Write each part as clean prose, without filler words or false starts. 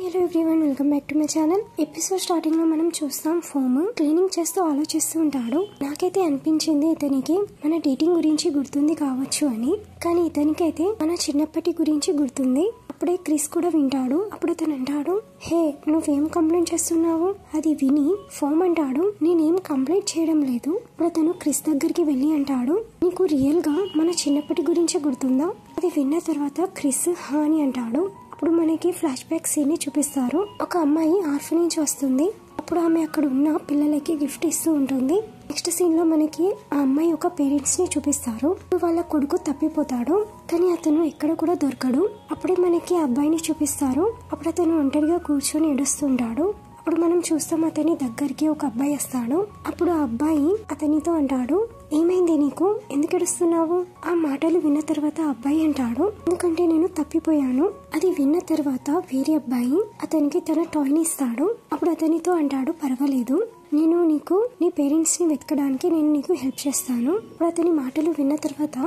Hello everyone, welcome back to my channel. Episode starting లో మనం చూస్తాం ఫోమ్ క్లీనింగ్ చేస్తూ ఆలోచిస్తూ ఉంటాడు. నాకైతే అనిపించింది ఇతనికి మన డేటింగ్ గురించి గుర్తుంది కావచ్చు అని, కానీ ఇతనికైతే మన చిన్నప్పటి గురించి గుర్తుంది. అప్పుడే క్రిస్ కూడా వింటాడు. అప్పుడు అతను అంటాడు, హే నువ్వేం కంప్లైంట్ చేస్తున్నావు? అది విని ఫోమ్ అంటాడు, నేనేం కంప్లైంట్ చేయడం లేదు. ఇప్పుడు అతను క్రిస్ దగ్గరికి వెళ్ళి అంటాడు, నీకు రియల్ గా మన చిన్నప్పటి గురించి గుర్తుందా? అది విన్న తర్వాత క్రిస్ హా అని అంటాడు. అప్పుడు మనకి ఫ్లాష్ బ్యాక్ సీన్ ని చూపిస్తారు. ఒక అమ్మాయి ఆర్ఫనేజ్ వస్తుంది. అప్పుడు ఆమె అక్కడ ఉన్న పిల్లలకి గిఫ్ట్ ఇస్తూ ఉంటుంది. నెక్స్ట్ సీన్ లో మనకి ఆ అమ్మాయి ఒక పేరెంట్స్ ని చూపిస్తారు. వాళ్ళ కొడుకు తప్పిపోతాడు, కానీ అతను ఎక్కడ కూడా దొరకడు. అప్పుడే మనకి ఆ అబ్బాయిని చూపిస్తారు. అప్పుడు అతను ఒంటరిగా కూర్చొని ఏడుస్తుంటాడు. అప్పుడు మనం చూస్తాం అతని దగ్గరికి ఒక అబ్బాయి వస్తాడు. అప్పుడు ఆ అబ్బాయి అతనితో అంటాడు, ఏమైంది నీకు, ఎందుకు ఏడుస్తున్నావు? ఆ మాటలు విన్న తర్వాత అబ్బాయి అంటాడు, ఎందుకంటే నేను తప్పిపోయాను. అది విన్న తర్వాత వేరే అబ్బాయి అతనికి తన టాయ్ని ఇస్తాడు. అప్పుడు అతనితో అంటాడు, పర్వాలేదు, నేను నీకు నీ పేరెంట్స్ ని వెతకడానికి నేను నీకు హెల్ప్ చేస్తాను. అప్పుడు అతని మాటలు విన్న తర్వాత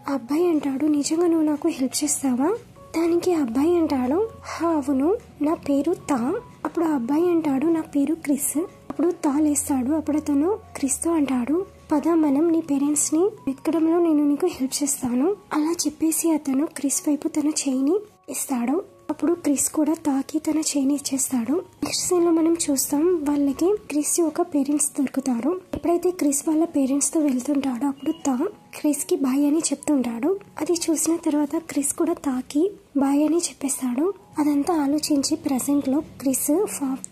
ఆ అబ్బాయి అంటాడు, నిజంగా నువ్వు నాకు హెల్ప్ చేస్తావా? దానికి ఆ అబ్బాయి అంటాడు, హా అవును, నా పేరు తా. అప్పుడు ఆ అబ్బాయి అంటాడు, నా పేరు క్రిస్. అప్పుడు తా లేస్తాడు. అప్పుడు అతను క్రిస్ తో అంటాడు, పద మనం నీ పేరెంట్స్ ని వెతకడంలో నేను నీకు హెల్ప్ చేస్తాను. అలా చెప్పేసి అతను క్రిస్ వైపు తన చేయిని ఇస్తాడు. అప్పుడు క్రిస్ కూడా తాకి తన చేయిని ఇచ్చేస్తాడు. నెక్స్ట్ సీన్ లో మనం చూస్తాం వాళ్ళకి క్రిస్ యొక్క పేరెంట్స్ దొరుకుతారు. ఎప్పుడైతే క్రిస్ వాళ్ళ పేరెంట్స్ తో వెళ్తుంటాడో అప్పుడు తా క్రిస్ కి బాయ్ అని చెప్తుంటాడు. అది చూసిన తర్వాత క్రిస్ కూడా తాకి బాయ్ అని చెప్పేస్తాడు. అదంతా ఆలోచించి ప్రెసెంట్ లో క్రిస్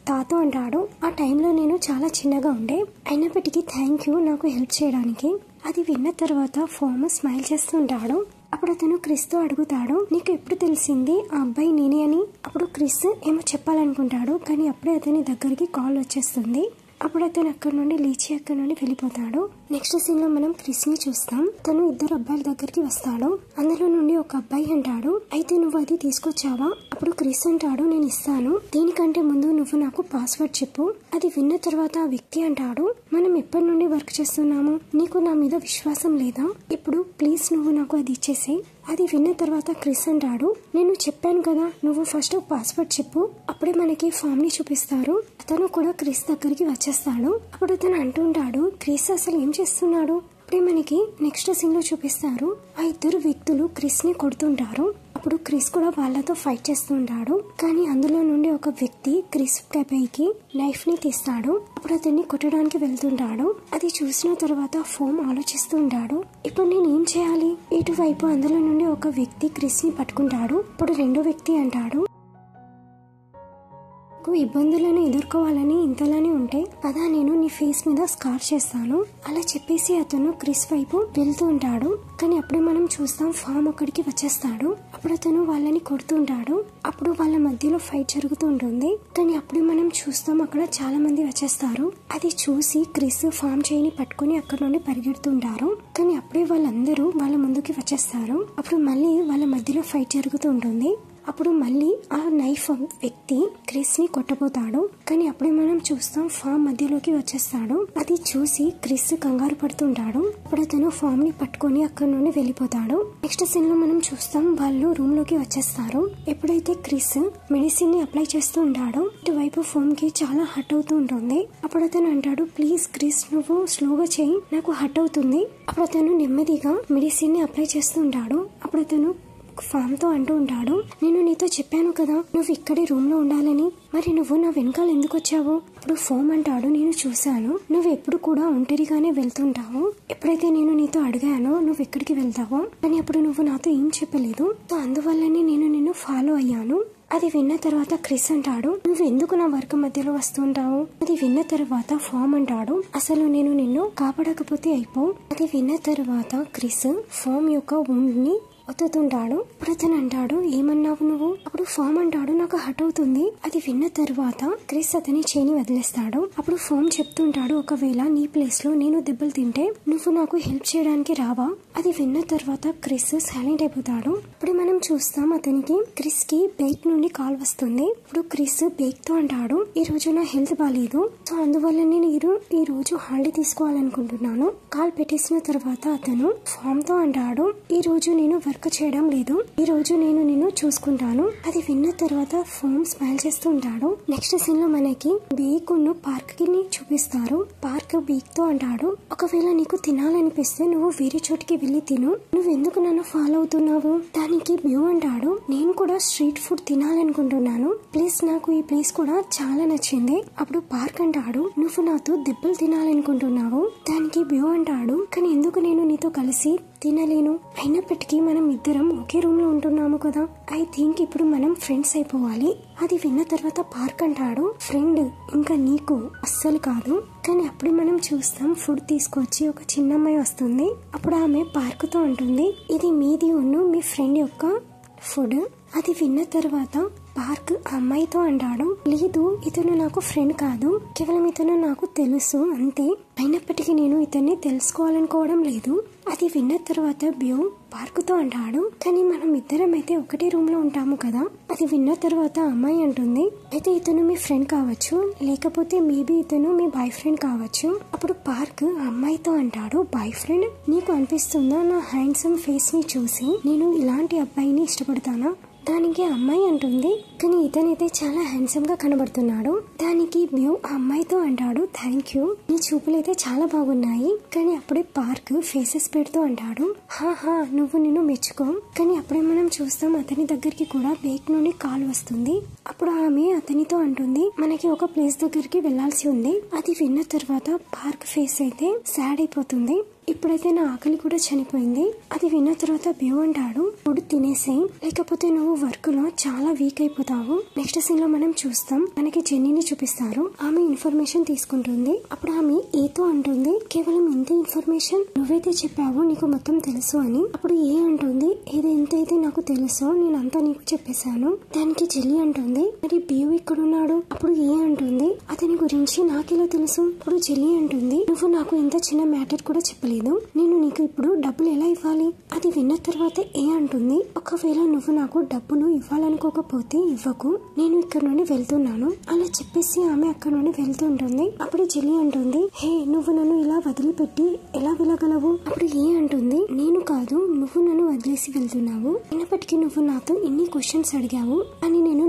తాతో అంటాడు, ఆ టైంలో నేను చాలా చిన్నగా ఉండే, అయినప్పటికీ థ్యాంక్ యూ నాకు హెల్ప్ చేయడానికి. అది విన్న తర్వాత ఫోమ్ స్మైల్ చేస్తుంటాడు. అప్పుడు అతను క్రిస్ తో అడుగుతాడు, నీకు ఎప్పుడు తెలిసింది ఆ అబ్బాయి నేనే అని? అప్పుడు క్రిస్ ఏమో చెప్పాలనుకుంటాడు, కానీ అప్పుడే అతని దగ్గరికి కాల్ వచ్చేస్తుంది. అప్పుడు అతను అక్కడ నుండి లేచి అక్కడ నుండి వెళ్ళిపోతాడు. నెక్స్ట్ సీన్ లో మనం క్రిస్ ని చూస్తాం. తను ఇద్దరు అబ్బాయిల దగ్గరికి వస్తాడు. అందులో నుండి ఒక అబ్బాయి అంటాడు, అయితే నువ్వు అది తీసుకొచ్చావా? అప్పుడు క్రిస్ అంటాడు, నేను ఇస్తాను, దీనికంటే ముందు నువ్వు నాకు పాస్వర్డ్ చెప్పు. అది విన్న తర్వాత ఆ వ్యక్తి అంటాడు, మనం ఎప్పటి నుండి వర్క్ చేస్తున్నాము, నీకు నా మీద విశ్వాసం లేదా? ఇప్పుడు ప్లీజ్ నువ్వు నాకు అది ఇచ్చేసి. అది విన్న తర్వాత క్రిస్ అంటాడు, నేను చెప్పాను కదా, నువ్వు ఫస్ట్ పాస్వర్డ్ చెప్పు. అప్పుడే మనకి ఫామ్ ని చూపిస్తారు. అతను కూడా క్రిస్ దగ్గరికి వచ్చేస్తాడు. అప్పుడు అతను అంటుంటాడు, క్రిస్ అసలు ఏం చేస్తున్నాడు? అప్పుడే మనకి నెక్స్ట్ సీన్ లో చూపిస్తారు. ఆ ఇద్దరు వ్యక్తులు క్రిస్ ని కొడుతుంటారు. అప్పుడు క్రిస్ కూడా వాళ్ళతో ఫైట్ చేస్తుంటాడు. కానీ అందులో నుండి ఒక వ్యక్తి క్రిస్ పైకి నైఫ్ ని తీస్తాడు. అప్పుడు అతన్ని కొట్టడానికి వెళ్తుంటాడు. అది చూసిన తర్వాత ఫోమ్ ఆలోచిస్తూ ఉంటాడు, ఇప్పుడు నేను ఏం చేయాలి? ఇటువైపు అందులో నుండి ఒక వ్యక్తి క్రిస్ ని పట్టుకుంటాడు. అప్పుడు రెండో వ్యక్తి అంటాడు, ఇబ్బందులను ఎదుర్కోవాలని ఇంతలానే ఉంటే పదా నేను నీ ఫేస్ మీద స్కార్ చేస్తాను. అలా చెప్పేసి అతను క్రిస్ వైపు వెళ్తూ ఉంటాడు. కానీ అప్పుడే మనం చూస్తాం ఫామ్ అక్కడికి వచ్చేస్తాడు. అప్పుడు అతను వాళ్ళని కొడుతుంటాడు. అప్పుడు వాళ్ళ మధ్యలో ఫైట్ జరుగుతూ ఉంటుంది. కానీ అప్పుడే మనం చూస్తాం అక్కడ చాలా మంది వచ్చేస్తారు. అది చూసి క్రిస్ ఫామ్ చేయిని పట్టుకుని అక్కడ నుండి పరిగెడుతుంటారు. కానీ అప్పుడే వాళ్ళందరూ వాళ్ళ ముందుకి వచ్చేస్తారు. అప్పుడు మళ్ళీ వాళ్ళ మధ్యలో ఫైట్ జరుగుతూ ఉంటుంది. అప్పుడు మళ్ళీ ఆ నైఫ్ వ్యక్తి క్రిస్ ని కొట్టబోతాడు. కానీ అప్పుడే మనం చూస్తాం ఫామ్ మధ్యలోకి వచ్చేస్తాడు. అది చూసి క్రిస్ కంగారు పడుతుంటాడు. అప్పుడు అతను ఫామ్ ని పట్టుకొని అక్కడ నుండి వెళ్ళిపోతాడు. నెక్స్ట్ సీన్ లో మనం చూస్తాం వాళ్ళు రూమ్ లోకి వచ్చేస్తారు. ఎప్పుడైతే క్రిస్ మెడిసిన్ ని అప్లై చేస్తూ ఉంటాడో ఇటువైపు ఫోమ్ కి చాలా హర్ట్ అవుతూ ఉంటుంది. అప్పుడు అతను అంటాడు, ప్లీజ్ క్రిస్ నువ్వు స్లోగా చేయి, నాకు హర్ట్ అవుతుంది. అప్పుడు అతను నెమ్మదిగా మెడిసిన్ ని అప్లై చేస్తూ ఉంటాడు. అప్పుడు అతను ఫామ్ తో అంటూ ఉంటాడు, నేను నీతో చెప్పాను కదా నువ్వు ఇక్కడే రూమ్ లో ఉండాలని, మరి నువ్వు నా వెనకాల ఎందుకు వచ్చావు? అప్పుడు ఫోమ్ అంటాడు, నేను చూశాను, నువ్వు ఎప్పుడు కూడా ఒంటరిగానే వెళ్తుంటావు. ఎప్పుడైతే నేను నీతో అడిగానో నువ్వు ఎక్కడికి వెళ్తావో, కానీ అప్పుడు నువ్వు నాతో ఏం చెప్పలేదు, అందువల్లనే నేను నిన్ను ఫాలో అయ్యాను. అది విన్న తర్వాత క్రిస్ అంటాడు, నువ్వు ఎందుకు నా వర్క్ మధ్యలో వస్తుంటావు? అది విన్న తర్వాత ఫామ్ అంటాడు, అసలు నేను నిన్ను కాపాడకపోతే అయిపో. అది విన్న తర్వాత క్రిస్ ఫామ్ యొక్క వూండ్ ని ఒత్తుతుంటాడు. అప్పుడు అతను అంటాడు, ఏమన్నావు నువ్వు? అప్పుడు ఫామ్ అంటాడు, నాకు హర్ట్ అవుతుంది. అది విన్న తర్వాత క్రిస్ అతని చేయిని వదిలేస్తాడు. అప్పుడు ఫామ్ చెప్తుంటాడు, ఒకవేళ నీ ప్లేస్ లో నేను దెబ్బలు తింటే నువ్వు నాకు హెల్ప్ చేయడానికి రావా? అది విన్న తర్వాత క్రిస్ సైలెంట్ అయిపోతాడు. అప్పుడు మనం చూస్తాం అతనికి క్రిస్ కి బేక్ నుండి కాల్ వస్తుంది. ఇప్పుడు క్రిస్ బేక్ తో అంటాడు, ఈ రోజు నా హెల్త్ బాగాలేదు, సో అందువల్ల నేను ఈ రోజు హాలిడే తీసుకోవాలనుకుంటున్నాను. కాల్ పెట్టేసిన తర్వాత అతను ఫామ్ తో అంటాడు, ఈ రోజు నేను వర్క్ చేయడం లేదు, ఈ రోజు నేను నిన్ను చూసుకుంటాను. అది విన్న తర్వాత ఫామ్ స్మైల్ చేస్తూ ఉంటాడు. నెక్స్ట్ సీన్ లో మనకి బేక్ ను పార్క్ కి చూపిస్తారు. పార్క్ బేక్ తో అంటాడు, ఒకవేళ నీకు తినాలనిపిస్తే నువ్వు వేరే చోటికి వెళ్ళి తిను, నువ్వెందుకు నన్ను ఫాలో అవుతున్నావు? దానికి బ్యూ అంటాడు, నేను కూడా స్ట్రీట్ ఫుడ్ తినాలనుకుంటున్నాను, ప్లీజ్ నాకు ఈ ప్లేస్ కూడా చాలా నచ్చింది. అప్పుడు పార్క్ అంటాడు, నువ్వు నాతో దెబ్బలు తినాలనుకుంటున్నావు. దానికి బ్యూ అంటాడు, కానీ ఎందుకు నేను నీతో కలిసి తినలేను? అయినప్పటికీ మనం ఇద్దరం ఒకే రూమ్ లో ఉంటున్నాము కదా, ఐ థింక్ ఇప్పుడు మనం ఫ్రెండ్స్ అయిపోవాలి. అది విన్న తర్వాత పార్క్ అంటాడు, ఫ్రెండ్ ఇంకా నీకు అస్సలు కాదు. కానీ అప్పుడు మనం చూస్తాం ఫుడ్ తీసుకొచ్చి ఒక చిన్న అమ్మాయి వస్తుంది. అప్పుడు ఆమె పార్క్ తో అంటుంది, ఇది మీది మీ ఫ్రెండ్ యొక్క ఫుడ్. అది విన్న తర్వాత పార్క్ అమ్మాయితో అంటాడు, లేదు ఇతను నాకు ఫ్రెండ్ కాదు, కేవలం ఇతను నాకు తెలుసు అంతే, అయినప్పటికీ నేను ఇతన్ని తెలుసుకోవాలనుకోవడం లేదు. అది విన్న తర్వాత బ్యూ పార్క్ తో అంటాడు, కానీ మనం ఇద్దరం అయితే ఒకటే రూమ్ లో ఉంటాము కదా. అది విన్న తర్వాత అమ్మాయి అంటుంది, అయితే ఇతను మీ ఫ్రెండ్ కావచ్చు, లేకపోతే మేబీ ఇతను మీ బాయ్ ఫ్రెండ్ కావచ్చు. అప్పుడు పార్క్ అమ్మాయితో అంటాడు, బాయ్ ఫ్రెండ్? నీకు అనిపిస్తుందా నా హ్యాండ్సమ్ ఫేస్ ని చూసి నేను ఇలాంటి అబ్బాయిని ఇష్టపడతానా? దానికి అమ్మాయి అంటుంది, కానీ ఇతనైతే చాలా హ్యాండ్సమ్ గా కనబడుతున్నాడు. దానికి బ్యూ ఆ అమ్మాయితో అంటాడు, థ్యాంక్ యూ, నీ చూపులైతే చాలా బాగున్నాయి. కానీ అప్పుడే పార్క్ ఫేసెస్ పెడుతూ అంటాడు, హాహా నువ్వు నిన్ను మెచ్చుకో. కానీ అప్పుడే మనం చూస్తాం అతని దగ్గరికి కూడా బేక్ నుండి కాల్ వస్తుంది. అప్పుడు ఆమె అతనితో అంటుంది, మనకి ఒక ప్లేస్ దగ్గరికి వెళ్లాల్సి ఉంది. అది విన్న తర్వాత పార్క్ ఫేస్ అయితే సాడ్ అయిపోతుంది. ఇప్పుడైతే నా ఆకలి కూడా చనిపోయింది. అది విన్న తర్వాత బ్యూ అంటాడు, ఫుడ్ తినేసేయి, లేకపోతే నువ్వు వర్క్ లో చాలా వీక్ అయిపోతావు. నెక్స్ట్ సీన్ లో మనం చూస్తాం మనకి జెన్నీని చూపిస్తారు. ఆమె ఇన్ఫర్మేషన్ తీసుకుంటుంది. అప్పుడు ఆమె ఏతో అంటుంది, కేవలం ఇంత ఇన్ఫర్మేషన్ నువ్వైతే చెప్పావు, నీకు మొత్తం తెలుసు అని. అప్పుడు ఏ అంటుంది, ఎంతైతే నాకు తెలుసో నేనంతా నీకు చెప్పేశాను. దానికి జెల్లీ అంటుంది, మరి బ్యూ ఇక్కడున్నాడు. అప్పుడు ఏ అంటుంది, అతని గురించి నాకెలా తెలుసు? అప్పుడు జెల్లీ అంటుంది, నువ్వు నాకు ఇంత చిన్న మ్యాటర్ కూడా చెప్పలేదు, నేను నీకు ఇప్పుడు డబ్బులు ఎలా ఇవ్వాలి? అది విన్న తర్వాత ఏ అంటుంది, ఒకవేళ నువ్వు నాకు డబ్బులు ఇవ్వాలనుకోకపోతే ఇవ్వకు, నేను ఇక్కడ నుండి వెళ్తున్నాను. అలా చెప్పేసి ఆమె అక్కడ నుండి వెళ్తూ ఉంటుంది. అప్పుడు జెల్లీ అంటుంది, హే నువ్వు నన్ను ఇలా వదిలిపెట్టి ఎలా వెళ్ళగలవు? అప్పుడు ఏ అంటుంది, నేను కాదు నువ్వు నన్ను వదిలేసి వెళ్తున్నావు, అయినప్పటికీ నువ్వు నాతో ఇన్ని క్వశ్చన్స్ అడిగావు, అని నేను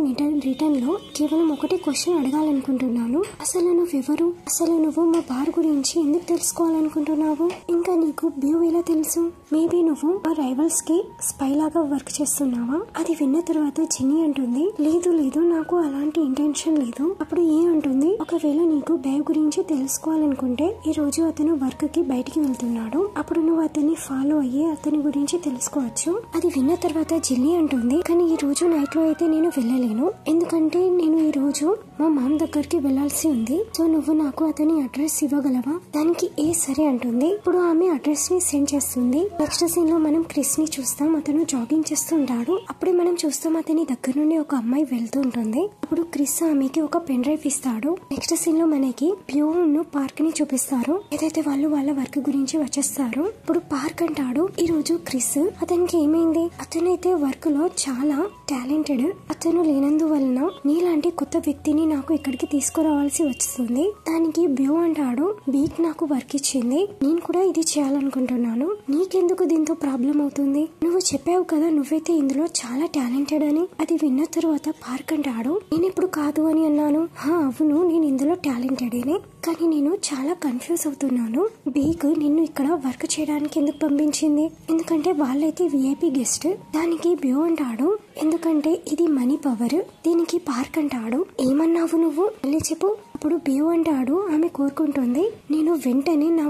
రిటర్న్ లో కేవలం ఒకటే క్వశ్చన్ అడగాలనుకుంటున్నాను, అసలు నువ్వెవరు? అసలు నువ్వు మా బార్ గురించి ఎందుకు తెలుసుకోవాలనుకుంటున్నావు? ఇంకా నీకు బ్యూ ఎలా తెలుసు? మేబీ నువ్వు ఆ రైవల్స్ కి స్పై లాగా వర్క్ చేస్తున్నావా? అది విన్న తర్వాత జెన్నీ అంటుంది, లేదు లేదు నాకు అలాంటి ఇంటెన్షన్ లేదు. అప్పుడు ఏ అంటుంది, ఒకవేళ నీకు బ్యూ గురించి తెలుసుకోవాలనుకుంటే ఈ రోజు అతను వర్క్ కి బయటికి వెళ్తున్నాడు, అప్పుడు నువ్వు అతన్ని ఫాలో అయ్యి అతని గురించి తెలుసుకోవచ్చు. అది విన్న తర్వాత జెన్నీ అంటుంది, కానీ ఈ రోజు నైట్ లో అయితే నేను వెళ్ళలేను, ఎందుకంటే నేను ఈ రోజు మా మామ్ దగ్గరికి వెళ్లాల్సి ఉంది, సో నువ్వు నాకు అతని అడ్రస్ ఇవ్వగలవా? దానికి ఏ సరే అంటుంది. ఇప్పుడు ఆమె అడ్రస్ ని సెండ్ చేస్తుంది. నెక్స్ట్ సీన్ లో మనం క్రిస్ ని చూస్తాం, అతను జాగింగ్ చేస్తూ ఉంటాడు. అప్పుడే మనం చూస్తాం అతని దగ్గర నుండి ఒక అమ్మాయి వెళ్తూ ఉంటుంది. అప్పుడు క్రిస్ ఆమెకి ఒక పెన్ డ్రైవ్ ఇస్తాడు. నెక్స్ట్ సీన్ లో మనకి బ్యూ పార్క్ ని చూపిస్తారు. ఏదైతే వాళ్ళు వాళ్ళ వర్క్ గురించి వచ్చేస్తారు. ఇప్పుడు పార్క్ అంటాడు, ఈ రోజు క్రిస్ అతనికి ఏమైంది? అతనైతే వర్క్ లో చాలా టాలెంటెడ్, అతను లేనందువలన నీలాంటి కొత్త వ్యక్తిని నాకు ఇక్కడికి తీసుకురావాల్సి వస్తుంది. దానికి బ్యూ అంటాడు, బీక్ నాకు వర్క్ ఇచ్చింది, నేను కూడా ఇది చేయాలనుకుంటున్నాను, నీకెందుకు దీంతో ప్రాబ్లం అవుతుంది? నువ్వు చెప్పావు కదా నువ్వైతే ఇందులో చాలా టాలెంటెడ్ అని. అది విన్న తర్వాత పార్క్ అంటాడు, నేను ఇప్పుడు కాదు అని అన్నాను. అవును నేను ఇందులో టాలెంటెడేనే, కానీ నేను చాలా కన్ఫ్యూజ్ అవుతున్నాను. బీక్ నిన్ను ఇక్కడ వర్క్ చేయడానికి ఎందుకు పంపించింది? ఎందుకంటే వాళ్ళైతే విఐపి గెస్ట్. దానికి బ్యూ అంటాడు, ఎందుకంటే ఇది మనీ పవర్. దీనికి పార్క్ అంటాడు, ఏమన్నావు నువ్వు? మళ్ళీ చెప్పు. అప్పుడు బ్యూ అంటాడు, ఆమె కోరుకుంటుంది నేను వెంటనే నా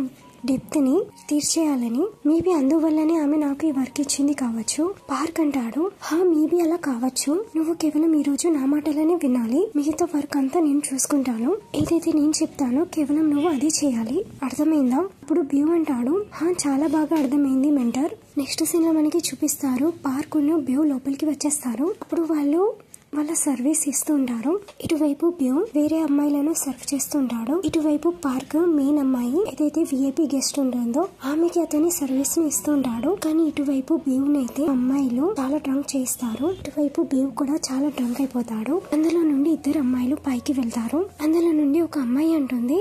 డెప్త్ ని తీర్చేయాలని, మేబీ అందువల్లనే ఆమె నాకు ఈ వర్క్ ఇచ్చింది కావచ్చు. పార్క్ అంటాడు, మేబీ అలా కావచ్చు, నువ్వు కేవలం ఈ రోజు నా మాటలనే వినాలి, మిగతా వర్క్ అంతా నేను చూసుకుంటాను, ఏదైతే నేను చెప్తానో కేవలం నువ్వు అదే చేయాలి, అర్థమైందా? ఇప్పుడు బ్యూ అంటాడు, చాలా బాగా అర్థమైంది మెంటర్. నెక్స్ట్ సీన్ లో మనకి చూపిస్తారు పార్క్ బ్యూ లోపలికి వచ్చేస్తారు. అప్పుడు వాళ్ళు వాళ్ళ సర్వీస్ ఇస్తూ ఉంటారు. ఇటువైపు బ్యూ వేరే అమ్మాయిలను సర్వ్ చేస్తుంటాడు. ఇటువైపు పార్క్ మెయిన్ అమ్మాయి ఏదైతే విఐపి గెస్ట్ ఉంటుందో ఆమెకి అతని సర్వీస్ ని ఇస్తుంటాడు. కానీ ఇటువైపు బ్యూనైతే అమ్మాయిలు చాలా డ్రంక్ చేస్తారు. ఇటువైపు బ్యూ కూడా చాలా డ్రంక్ అయిపోతాడు. అందులో నుండి ఇద్దరు అమ్మాయిలు పైకి వెళ్తారు. అందులో నుండి ఒక అమ్మాయి అంటుంది,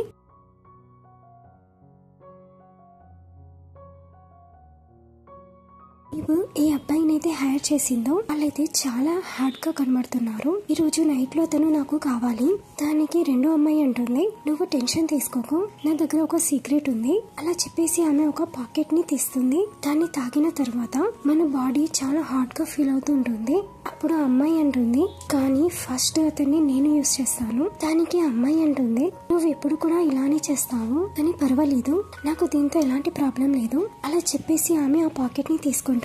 ఈ అబ్బాయినైతే హైర్ చేసిందో వాళ్ళైతే చాలా హార్డ్ గా కనబడుతున్నారు. ఈ రోజు నైట్ లో తను నాకు కావాలి. దానికి రెండో అమ్మాయి అంటుంది, నువ్వు టెన్షన్ తీసుకోకు, నా దగ్గర ఒక సీక్రెట్ ఉంది. అలా చెప్పేసి ఆమె ఒక పాకెట్ ని తీస్తుంది. దాన్ని తాగిన తర్వాత మన బాడీ చాలా హార్డ్ గా ఫీల్ అవుతుంటుంది. అప్పుడు ఆ అమ్మాయి అంటుంది, కానీ ఫస్ట్ అతన్ని నేను యూస్ చేస్తాను. దానికి అమ్మాయి అంటుంది, నువ్వు ఎప్పుడు కూడా ఇలానే చేస్తావు, కానీ పర్వాలేదు, నాకు దీంతో ఎలాంటి ప్రాబ్లం లేదు. అలా చెప్పేసి ఆమె ఆ పాకెట్ ని తీసుకుంటుంది.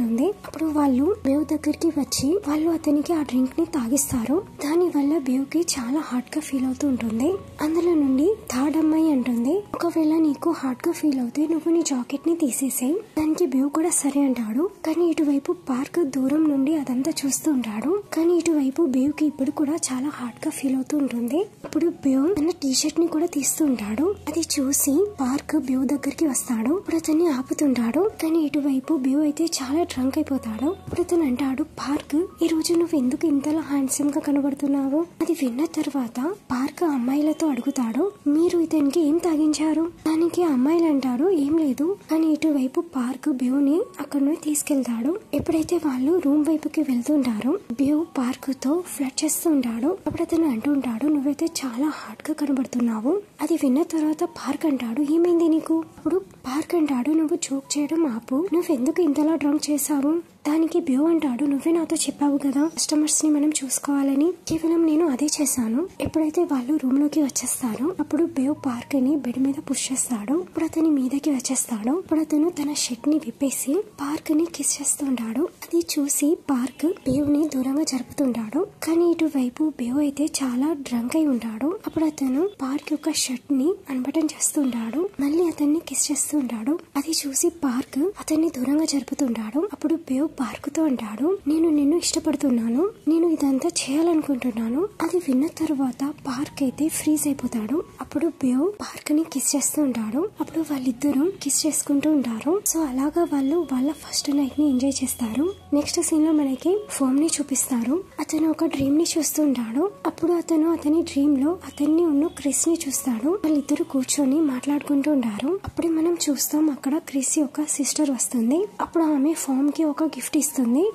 అప్పుడు వాళ్ళు బేవ్ దగ్గరికి వచ్చి వాళ్ళు అతనికి ఆ డ్రింక్ ని తాగిస్తారు. దాని వల్ల బేవ్ కి చాలా హార్డ్ గా ఫీల్ అవుతూ ఉంటుంది. అందులో నుండి థర్డ్ అమ్మాయి అంటుంది, ఒకవేళ నీకు హార్డ్ గా ఫీల్ అవుతే నువ్వు నీ జాకెట్ ని తీసేసేయి. దానికి బేవ్ కూడా సరే అంటాడు. కానీ ఇటువైపు పార్క్ దూరం నుండి అదంతా చూస్తూ ఉంటాడు. కానీ ఇటువైపు బేవ్ కి ఇప్పుడు కూడా చాలా హార్డ్ గా ఫీల్ అవుతూ ఉంటుంది. అప్పుడు బేవ్ తన టీ షర్ట్ ని కూడా తీస్తూ ఉంటాడు. అది చూసి పార్క్ బేవ్ దగ్గరికి వస్తాడు. ఇప్పుడు అతన్ని ఆపుతుంటాడు. కానీ ఇటువైపు బేవ్ అయితే చాలా డ్రంక్ అయిపోతాడు. ఇప్పుడు అతను అంటాడు, పార్క్ ఈ రోజు నువ్వు ఎందుకు ఇంతలా హ్యాండ్సమ్ గా కనబడుతున్నావు? అది విన్న తర్వాత పార్క్ అమ్మాయిలతో అడుగుతాడు, మీరు ఇతనికి ఏం తాగించారు? దానికి అమ్మాయిలు అంటారు, ఏం లేదు. కానీ ఇటువైపు పార్క్ బేవ్ ని అక్కడ నుండి తీసుకెళ్తాడు. ఎప్పుడైతే వాళ్ళు రూమ్ వైపుకి వెళ్తుంటారో బేవ్ పార్క్ తో ఫ్లడ్ చేస్తూ ఉంటాడు. అప్పుడు అతను అంటూ ఉంటాడు, నువ్వైతే చాలా హార్డ్ గా కనబడుతున్నావు. అది విన్న తర్వాత పార్క్ అంటాడు, ఏమైంది నీకు? అప్పుడు పార్క్ అంటాడు, నువ్వు జోక్ చేయడం ఆపు, నువ్వెందుకు ఇంతలా డ్రంక్ చేసావు? దానికి బేవ్ అంటాడు, నువ్వే నాతో చెప్పావు కదా కస్టమర్స్ ని మనం చూసుకోవాలని, కేవలం నేను అదే చేశాను. ఎప్పుడైతే వాళ్ళు రూమ్ లోకి వచ్చేస్తారో అప్పుడు బేవ్ పార్క్ ని బెడ్ మీద పుష్ చేస్తాడు. ఇప్పుడు అతని మీదకి వచ్చేస్తాడు. ఇప్పుడు అతను తన షర్ట్ ని విప్పేసి పార్క్ ని కిస్ చేస్తుంటాడు. అది చూసి పార్క్ బేవ్ ని దూరంగా జరుపుతుంటాడు. కానీ ఇటువైపు బేవ్ అయితే చాలా డ్రంక్ అయి ఉంటాడు. అప్పుడు అతను పార్క్ యొక్క షర్ట్ ని అన్బటన్ చేస్తుంటాడు. మళ్ళీ అతన్ని కిస్ చేస్తుంటాడు. అది చూసి పార్క్ అతన్ని దూరంగా జరుపుతుంటాడు. అప్పుడు బేవ్ పార్క్ తో అంటాడు, నేను నిన్ను ఇష్టపడుతున్నాను, నేను ఇదంతా చేయాలనుకుంటున్నాను. అది విన్న తర్వాత పార్క్ అయితే ఫ్రీజ్ అయిపోతాడు. అప్పుడు బేవ్ పార్క్ ని కిస్ చేస్తూ ఉంటాడు. అప్పుడు వాళ్ళిద్దరూ కిస్ చేసుకుంటూ ఉంటారు. సో అలాగా వాళ్ళు వాళ్ళ ఫస్ట్ నైట్ ని ఎంజాయ్ చేస్తారు. నెక్స్ట్ సీన్ లో మనకి ఫోమ్ ని చూపిస్తారు. అతను ఒక డ్రీమ్ ని చూస్తూ ఉంటాడు. అప్పుడు అతను అతని డ్రీమ్ లో అతన్ని ఉన్న క్రిస్ ని చూస్తాడు. వాళ్ళిద్దరు కూర్చొని మాట్లాడుకుంటూ ఉంటారు. అప్పుడే మనం చూస్తాం అక్కడ క్రిస్ యొక్క సిస్టర్ వస్తుంది. అప్పుడు ఆమె ఫోమ్ కి ఒక గిఫ్ట్ ఇస్తుంది.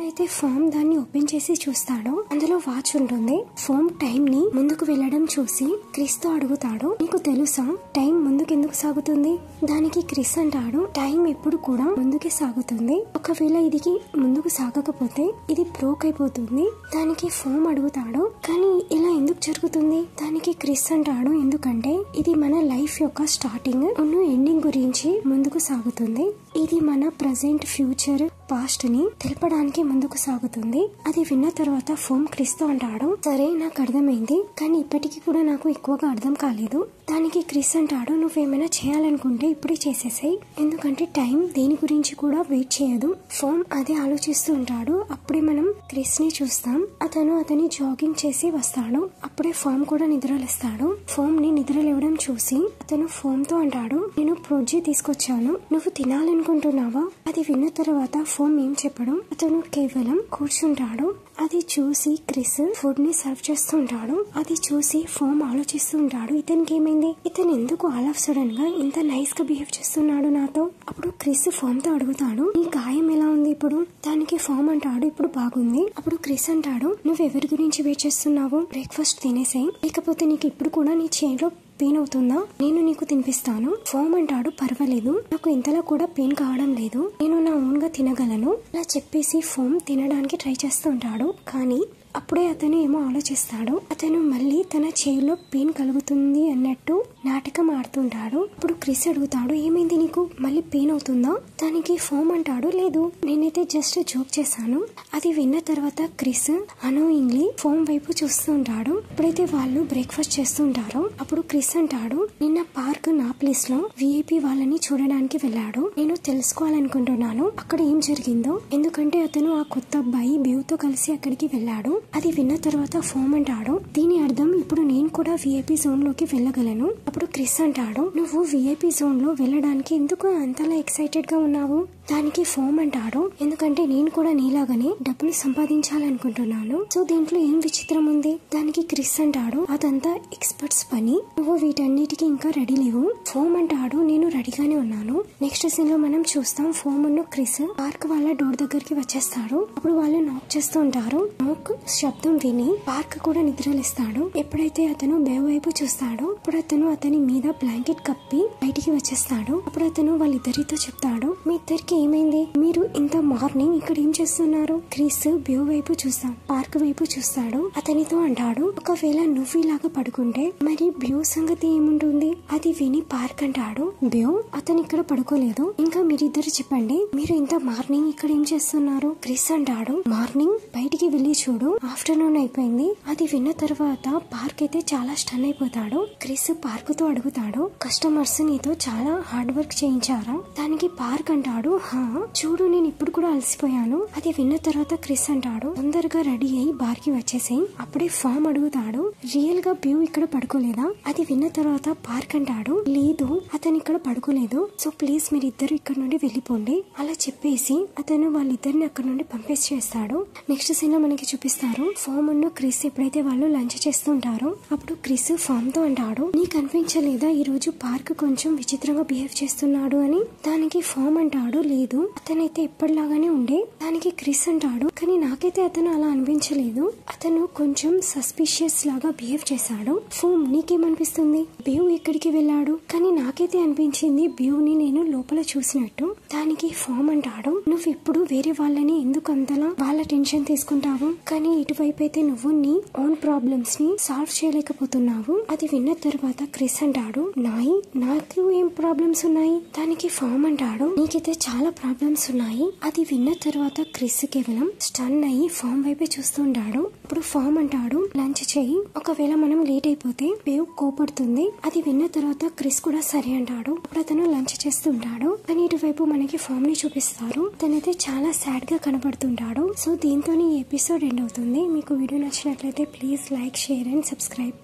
అయితే ఫోమ్ దాన్ని ఓపెన్ చేసి చూస్తాడు. అందులో వాచ్ ఉంటుంది. ఫోమ్ టైం ని ముందుకు వెళ్లడం చూసి క్రిస్ తో అడుగుతాడు, నీకు తెలుసా టైం ముందుకెందుకు సాగుతుంది? దానికి క్రిస్ అంటాడు, టైం ఎప్పుడు కూడా ముందుకే సాగుతుంది, ఒకవేళ ఇది ముందుకు సాగకపోతే ఇది బ్రోక్ అయిపోతుంది. దానికి ఫోమ్ అడుగుతాడు, కానీ ఇలా ఎందుకు జరుగుతుంది? దానికి క్రిస్ అంటాడు, ఎందుకంటే ఇది మన లైఫ్ యొక్క స్టార్టింగ్ ఎండింగ్ గురించి ముందుకు సాగుతుంది. ఇది మన ప్రెసెంట్, ఫ్యూచర్, పాస్ట్ ని తెలపడానికి ముందుకు సాగుతుంది. అది విన్న తర్వాత ఫోమ్ క్రిస్ తో అంటాడు, సరే నాకు అర్థమైంది, కానీ ఇప్పటికీ కూడా నాకు ఎక్కువగా అర్థం కాలేదు. దానికి క్రిస్ అంటాడు, నువ్వేమైనా చేయాలనుకుంటే ఇప్పుడే చేసేసాయి, ఎందుకంటే టైం దేని గురించి కూడా వెయిట్ చేయదు. ఫోమ్ అదే ఆలోచిస్తూ ఉంటాడు. అప్పుడే మనం క్రిస్ ని చూస్తాం. అతని జాగింగ్ చేసి వస్తాడు. అప్పుడే ఫోమ్ కూడా నిద్రలేస్తాడు. ఫోమ్ ని నిద్రలేవడం చూసి అతను ఫోమ్ తో అంటాడు, నేను ప్రోజీ తీసుకొచ్చాను, నువ్వు తినాలనుకుంటున్నావా? అది విన్న తర్వాత ఫోమ్ ఏం చెప్పడం, అతను కేవలం కూర్చుంటాడు. అది చూసి క్రిస్ ఫుడ్ ని సర్వ్ చేస్తుంటాడు. అది చూసి ఫోమ్ ఆలోచిస్తూ ఉంటాడు, ఇతనికి ఏమైంది, ఇతను ఎందుకు ఆల్ ఆఫ్ సడన్ గా ఇంత నైస్ గా బిహేవ్ చేస్తున్నాడు నాతో? అప్పుడు క్రిస్ ఫోమ్ తో అడుగుతాడు, నీ గాయం ఎలా ఉంది ఇప్పుడు? దానికి ఫోమ్ అంటాడు, ఇప్పుడు బాగుంది. అప్పుడు క్రిస్ అంటాడు, నువ్వు ఎవరి గురించి వెయిట్ చేస్తున్నావు? బ్రేక్ఫాస్ట్ తినేసాయి, లేకపోతే నీకు ఇప్పుడు కూడా నీ చేతిలో పెయిన్ అవుతుందా? నేను నీకు తినిపిస్తాను. ఫోమ్ అంటాడు, పర్వాలేదు, నాకు ఇంతలా కూడా పెయిన్ కావడం లేదు, నేను నా ఓన్ గా తినగలను. అలా చెప్పేసి ఫోమ్ తినడానికి ట్రై చేస్తూ ఉంటాడు. కానీ అప్పుడే అతను ఏమో ఆలోచిస్తాడు. అతను మళ్ళీ తన చేయిలో పెయిన్ కలుగుతుంది అన్నట్టు నాటకం ఆడుతుంటాడు. ఇప్పుడు క్రిస్ అడుగుతాడు, ఏమైంది నీకు, మళ్ళీ పెయిన్ అవుతుందా? దానికి ఫోమ్ అంటాడు, లేదు నేనైతే జస్ట్ జోక్ చేశాను. అది విన్న తర్వాత క్రిస్ అనోయింగ్లీ ఫోమ్ వైపు చూస్తూ ఉంటాడు. ఇప్పుడైతే వాళ్ళు బ్రేక్ఫాస్ట్ చేస్తుంటారో అప్పుడు క్రిస్ అంటాడు, నిన్న పార్క్ నా ప్లేస్ లో విఐపి వాళ్ళని చూడడానికి వెళ్ళాడు. నేను తెలుసుకోవాలనుకుంటున్నాను అక్కడ ఏం జరిగిందో, ఎందుకంటే అతను ఆ కొత్త అబ్బాయి బ్యూతో కలిసి అక్కడికి వెళ్ళాడు. అది విన్న తర్వాత ఫోమ్ అంటాడు, దీని అర్థం ఇప్పుడు నేను కూడా విఐపి జోన్ లోకి వెళ్ళగలను. అప్పుడు క్రిస్ అంటాడు, నువ్వు విఐపి జోన్ లో వెళ్ళడానికి ఎందుకు అంతలా ఎక్సైటెడ్ గా ఉన్నావు? దానికి ఫోమ్ అంటాడు, ఎందుకంటే నేను కూడా నీలాగానే డబ్బులు సంపాదించాలనుకుంటున్నాను. సో దీంట్లో ఏం విచిత్రం ఉంది? దానికి క్రిస్ అంటాడు, అదంతా ఎక్స్పర్ట్స్ పని, నువ్వు వీటన్నిటికీ ఇంకా రెడీ లేవు. ఫోమ్ అంటాడు, నేను రెడీగానే ఉన్నాను. నెక్స్ట్ సీన్ లో మనం చూస్తాం, ఫోమ్ ను క్రిస్ పార్క్ వాళ్ళ డోర్ దగ్గరికి వచ్చేస్తాడు. అప్పుడు వాళ్ళు నాక్ చేస్తూ ఉంటారు. నాక్ శబ్దం విని పార్క్ కూడా నిద్రలేస్తాడు. ఎప్పుడైతే అతను బేవ్ వైపు చూస్తాడో అప్పుడు అతను అతని మీద బ్లాంకెట్ కప్పి బయటికి వచ్చేస్తాడు. అప్పుడు అతను వాళ్ళిద్దరితో చెప్తాడు, మీ ఇద్దరికి ఏమైంది? మీరు ఇంత మార్నింగ్ ఇక్కడ ఏం చేస్తున్నారు? క్రిస్ బేవ్ వైపు చూస్తాం, పార్క్ వైపు చూస్తాడు. అతనితో అంటాడు, ఒకవేళ నువ్వు ఇలాగా పడుకుంటే మరి బ్యూ సంగతి ఏముంటుంది? అది విని పార్క్ అంటాడు, బ్యూ అతను ఇక్కడ పడుకోలేదు, ఇంకా మీరిద్దరు చెప్పండి, మీరు ఇంత మార్నింగ్ ఇక్కడ ఏం చేస్తున్నారు? క్రిస్ అంటాడు, మార్నింగ్ బయటికి వెళ్ళి చూడు, ఆఫ్టర్నూన్ అయిపోయింది. అది విన్న తర్వాత పార్క్ అయితే చాలా స్టన్ అయిపోతాడు. క్రిస్ పార్క్ తో అడుగుతాడు, కస్టమర్స్ నీతో చాలా హార్డ్ వర్క్ చేయించారా? దానికి పార్క్ అంటాడు, హా చూడు నేను ఇప్పుడు కూడా అలసిపోయాను. అది విన్న తర్వాత క్రిస్ అంటాడు, తొందరగా రెడీ అయ్యి బార్ కి వచ్చేసేయి. అప్పుడే ఫామ్ అడుగుతాడు, రియల్ గా బ్యూ ఇక్కడ పడుకోలేదా? అది విన్న తర్వాత పార్క్ అంటాడు, లేదు అతను ఇక్కడ పడుకోలేదు, సో ప్లీజ్ మీరిద్దరు ఇక్కడ నుండి వెళ్ళిపోండి. అలా చెప్పేసి అతను వాళ్ళిద్దరిని అక్కడ నుండి పంపేసి చేస్తాడు. నెక్స్ట్ సీన్ లో మనకి చూపిస్తారు, ఫామ్ ను క్రిస్ ఎప్పుడైతే వాళ్ళు లంచ్ చేస్తుంటారో అప్పుడు క్రిస్ ఫామ్ తో అంటాడు, నీకు అనిపించలేదా ఈ రోజు పార్క్ కొంచెం విచిత్రంగా బిహేవ్ చేస్తున్నాడు అని? దానికి ఫామ్ అంటాడు, లేదు అతనైతే ఎప్పటిలాగానే ఉండే. దానికి క్రిస్ అంటాడు, కానీ నాకైతే అతను అలా అనిపించలేదు, అతను కొంచెం సస్పిషియస్ లాగా బిహేవ్ చేశాడు. ఫోమ్ నీకేమనిపిస్తుంది? బ్యూ ఎక్కడికి వెళ్ళాడు? కానీ నాకైతే అనిపించింది బ్యూని నేను లోపల చూసినట్టు. దానికి ఫామ్ అంటాడు, నువ్వు ఇప్పుడు వేరే వాళ్ళని ఎందుకు అంతలా వాళ్ళ టెన్షన్ తీసుకుంటావు? కానీ ఇటువైపు అయితే నువ్వు నీ ఓన్ ప్రాబ్లమ్స్ ని సాల్వ్ చేయలేకపోతున్నావు. అది విన్న తర్వాత క్రిస్ అంటాడు, నాకు ఏం ప్రాబ్లమ్స్ ఉన్నాయి? దానికి ఫామ్ అంటాడు, నీకైతే చాలా ప్రాబ్లమ్స్ ఉన్నాయి. అది విన్న తర్వాత క్రిస్ కేవలం స్టన్ అయ్యి ఫామ్ వైపే చూస్తుంటాడు. ఇప్పుడు ఫామ్ అంటాడు, లంచ్ చేయి, ఒకవేళ మనం లేట్ అయిపోతే బేవ్ కోపడుతుంది. అది విన్న తర్వాత క్రిస్ కూడా సరే అంటాడు. అప్పుడు అతను లంచ్ చేస్తుంటాడు. కానీ ఇటువైపు మనకి ఫామ్ ని చూపిస్తారు. తనైతే చాలా సాడ్ గా కనబడుతుంటాడు. సో దీంతో ఈ ఎపిసోడ్ ఎండ్ అవుతుంది. మీకు వీడియో నచ్చినట్లయితే please like, share and subscribe.